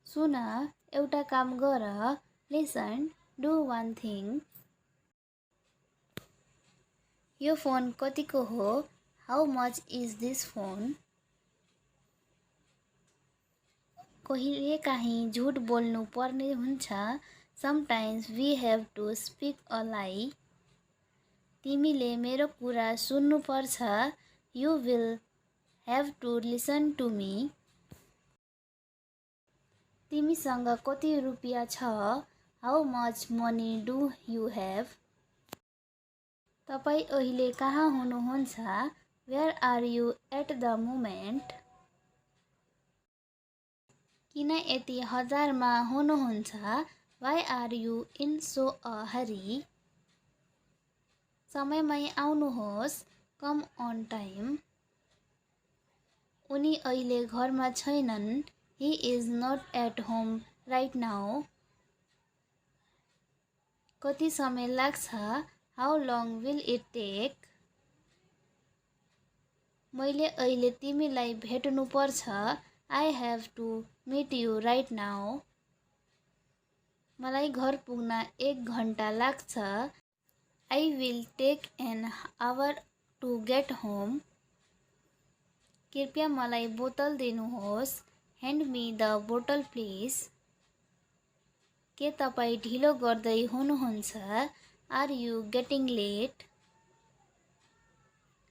सुन, एउटा काम गर. Listen, do one thing. यो फोन कतिको हो? How much is this phone? कहिलेकाहीँ झुट बोल्नु पर्ने हुन्छ. Sometimes we have to speak a lie. तिमीले मेरो कुरा सुन्नुपर्छ. You will have to listen to me. तिमीसँग कति रुपियाँ छ? How much money do you have? तपाईँ अहिले कहाँ हुनुहुन्छ? Where are you at the moment? किन यति हजारमा हुनुहुन्छ? Why are you in so a हरी? समयमै आउनुहोस्. Come on time. उनी अहिले घरमा छैनन्. He is not at home right now. कति समय लाग्छ? How long will it take? मैले अहिले तिमीलाई भेट्नुपर्छ. I have to meet you right now. मलाई घर पुग्न 1 घन्टा लाग्छ. I will take an hour to get home. कृपया मलाई बोतल दिनुहोस्. Hand me the bottle please. के तपाईँ ढिलो गर्दै हुनुहुन्छ? Are you getting late?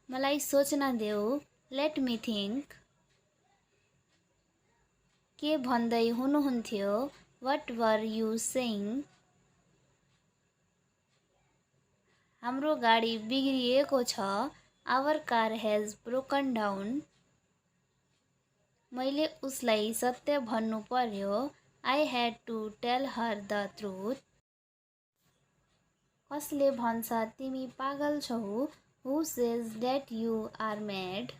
मलाई सोच्न देऊ. Let me think. के भन्दै हुनुहुन्थ्यो? What were you saying? हाम्रो गाडी बिग्रिएको छ. Our car has broken down. मैले उसलाई सत्य भन्नु पर्यो. I had to tell her the truth. कसले भन्छ तिमी पागल छौ? Who says that you are mad?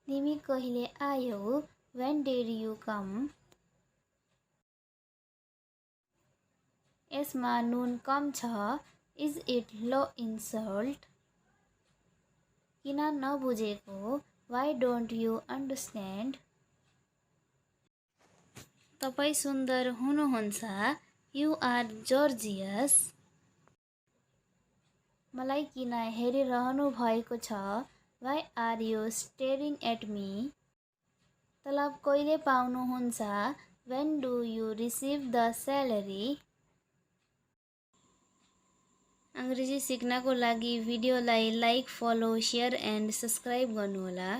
तिमी कहिले आयौ? When did you come? यसमा नुन कम छ. Is it low in salt? किन नबुझेको? Why don't you understand? तपाईँ सुन्दर हुनुहुन्छ. You are जर्जियस. मलाई किन हेरिरहनु भएको छ? Why are you staring at me? तलब कहिले पाउनुहुन्छ? When do you receive the salary? अङ्ग्रेजी सिक्नको लागि भिडियोलाई like, follow, share and subscribe गर्नुहोला.